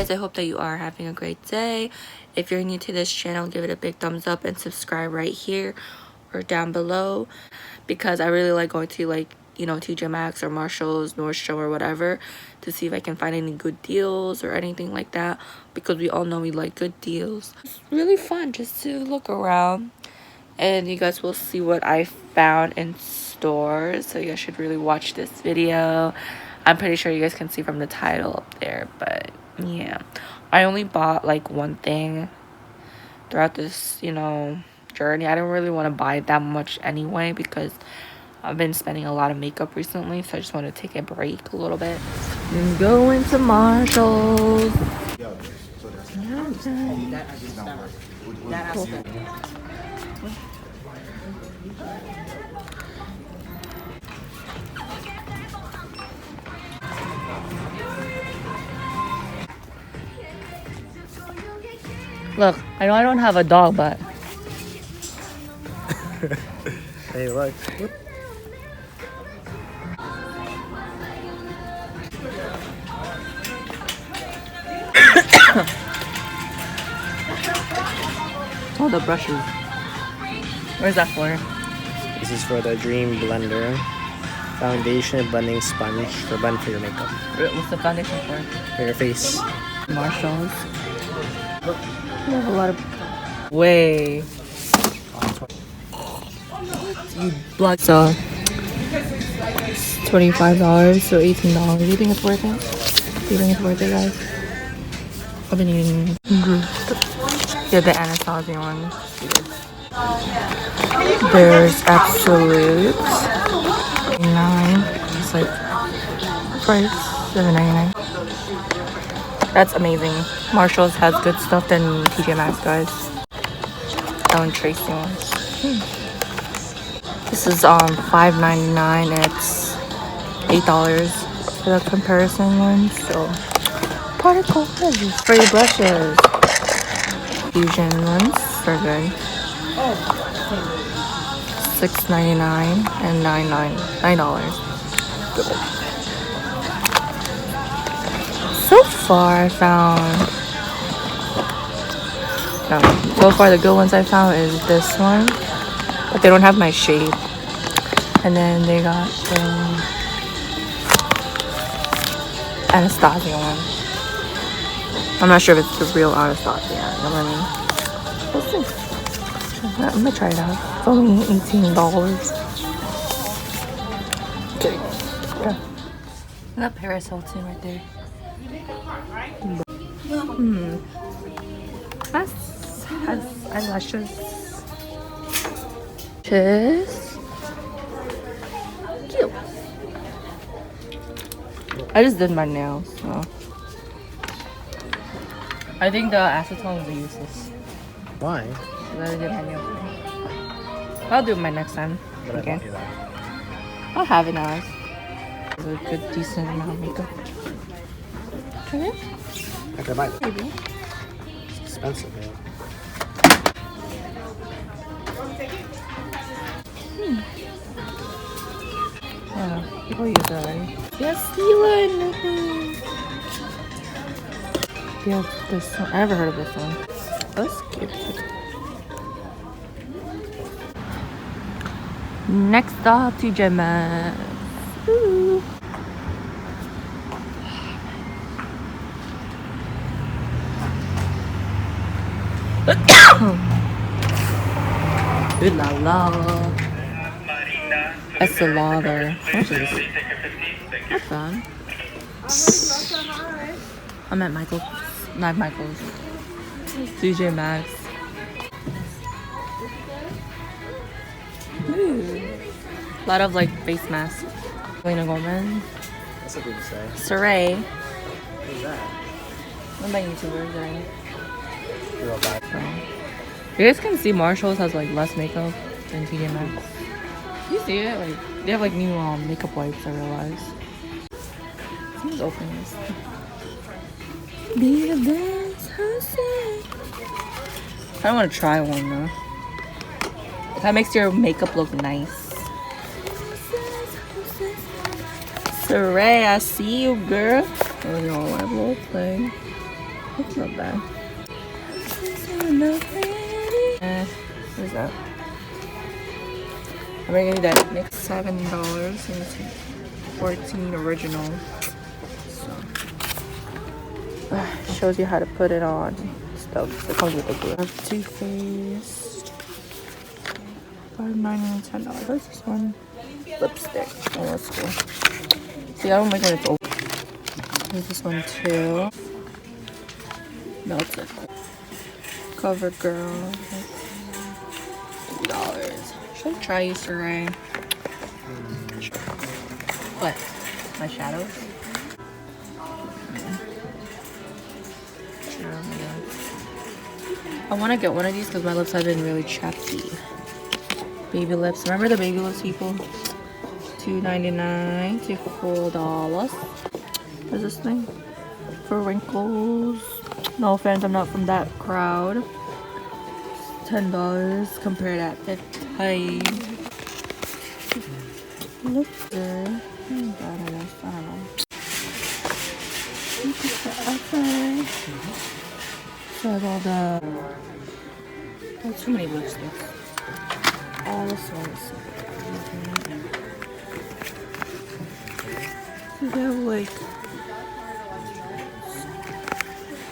Guys, I hope that you are having a great day. If you're new to this channel, give it a big thumbs up and subscribe right here or down below, because I really like going to, like, you know, TJ Maxx or Marshalls, Nordstrom or whatever, to see if I can find any good deals or anything like that, because we all know we like good deals. It's really fun just to look around, and you guys will see what I found in stores, so you guys should really watch this video. I'm pretty sure you guys can see from the title up there, but yeah, I only bought like one thing throughout this, you know, journey. I didn't really want to buy that much anyway, because I've been spending a lot of makeup recently, so I just want to take a break a little bit. I'm going to Marshalls. Look, I know I don't have a dog, but Hey, look. oh, the brushes. Where's that for? This is for the Dream Blender foundation blending sponge for blend for your makeup. What's the foundation for? For your face. Marshalls. We have a lot of. Way. You black. So $25, so $18. Do you think it's worth it? Do you think it's worth it, guys? I've been eating. Yeah, the Anastasia one. There's Absolute. 9. It's like price $7.99. That's amazing. Marshalls has good stuff than TJ Maxx, guys. Ellen Tracy ones. This is $5.99. It's $8 for the comparison ones. So particle for your brushes. Fusion ones are good. $6.99 and $9. So far I found so far the good ones I found is this one, but they don't have my shade. And then they got the Anastasia one. I'm not sure if it's the real Anastasia, you know what I mean? We'll see. I'm gonna try it out. It's only $18. Okay. Yeah. That Parasol too right there. Has eyelashes. Cute. I just did my nails, so I think the acetone is useless. Why? I did my nails. I'll do it my next time. But Okay. I bought you that. I'll have it now. It's a good, decent amount of makeup. Okay. I could buy it. Maybe. It's expensive, man. Yeah, people use that already. Yes, Steven! Yeah, this one. I never heard of this one. That's cute. Next up, TJ Maxx. Ooh. Ooh la la. Estee Lauder. How much is this? Not bad. I'm at Michael's. Not Michael's. TJ Maxx. A lot of like face masks. Selena Gomez. That's a good to say. Saray. Who's that? One of my YouTubers, right? Real bad. You guys can see Marshalls has like less makeup than TJ Maxx. You see it? Like they have like new makeup wipes, I realize. Let's open this. Be the best husband. I don't want to try one though. That makes your makeup look nice. Saray, I see you, girl. Oh, you know, I role play. It's not bad. What is that? I'm gonna do that next $7 and it's 14 original. So shows you how to put it on stuff. It comes with the glue. I have Too Faced. $5.99 and $10. What's this one? Lipstick. Oh, that's cool. See, I don't like when it's open. There's this one too. Melted. CoverGirl. $2. Should I try Issa Rae? What? My shadows? I want to get one of these because my lips have been really chappy. Baby lips. Remember the baby lips, people? $2.99 to $4. What is this thing? For wrinkles. No offense, I'm not from that crowd. $10 compared at $50. Look good. I don't know. Okay. So I have all the. There's too many lipsticks. All the ones. So they have like.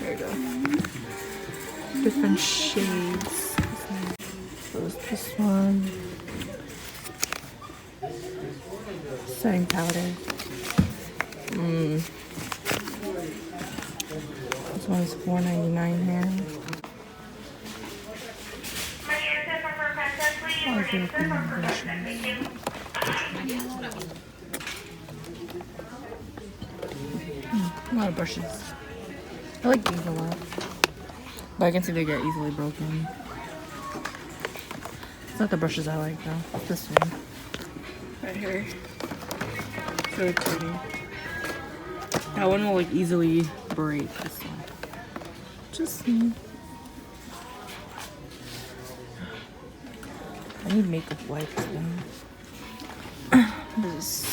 There you go. Different shades. So it's this one. Setting powder. This one is $4.99 here. A lot of brushes. I like these a lot. But I can see they get easily broken. It's not the brushes I like though. This one. Right here. It's really pretty. That one will like easily break. This one. Just see. I need makeup wipes though. This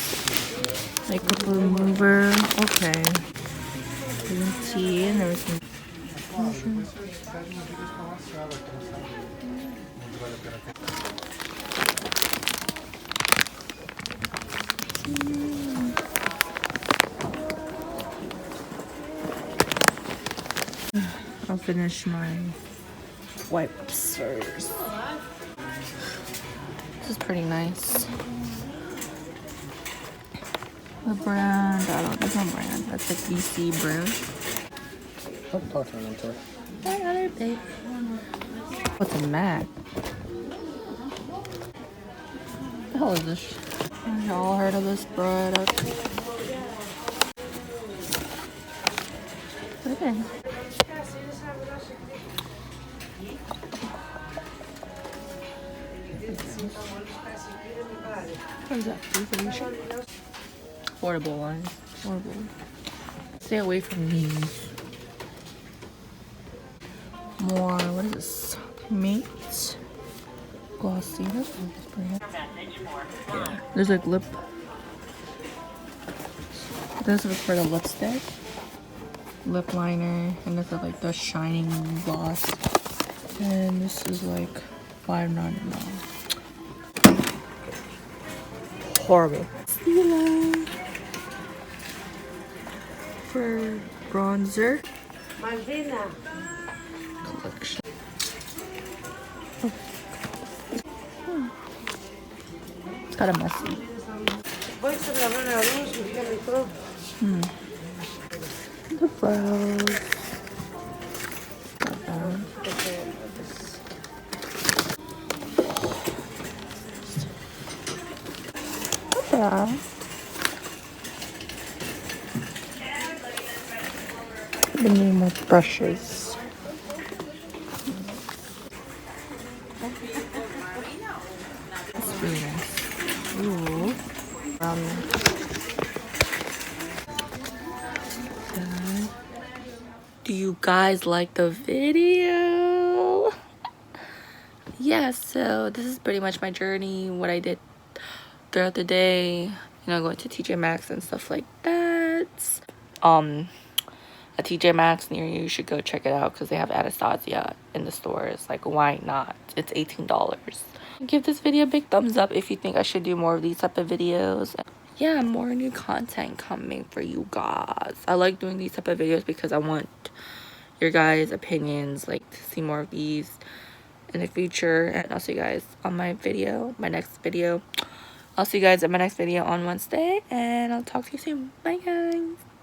makeup remover. Okay. Green tea and there was some. I'll finish my wipes first. This is pretty nice. The brand, I don't know, there's no brand. That's like BC brand. Don't talk to me, Hi, other babe. What's a MAC? What the hell is this? Y'all heard of this product? Okay. What is that? Affordable one. Affordable. Stay away from these. More. What is this? Mate. Glossy. That's what this brand. Yeah. There's like lip. This is for the lipstick. Lip liner. And this is like the shining gloss. And this is like $5.99. Horrible. Stila for bronzer collection. Oh. It's kind of messy. The brows. Yeah. We need more brushes. That's really nice. Ooh. Do you guys like the video? Yeah, so this is pretty much my journey, what I did throughout the day, you know, going to TJ Maxx and stuff like that. a TJ Maxx near you, you should go check it out because they have Anastasia in the stores. Like, why not? It's $18. Give this video a big thumbs up if you think I should do more of these type of videos. Yeah, more new content coming for you guys. I like doing these type of videos because I want your guys' opinions, like to see more of these in the future. And I'll see you guys on my next video. I'll see you guys in my next video on Wednesday, and I'll talk to you soon. Bye, guys.